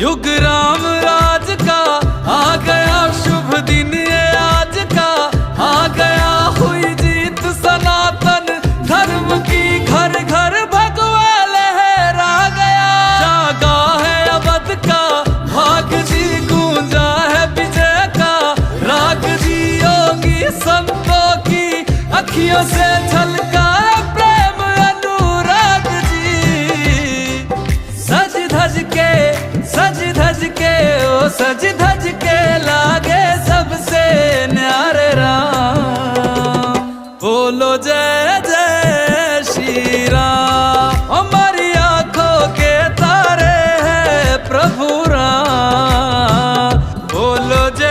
युग राम राज का आ गया शुभ दिन ये आज का, आ गया हुई जीत सनातन धर्म की, घर घर भगवा लहरा गया। जागा है अवध का भाग जी, गूंजा है विजय का राग जी, योगी संतों की अखियों से झलका प्रेम अनुराग जी। सज धज के ओ सज धज के लागे सबसे न्यारे राम, बोलो जय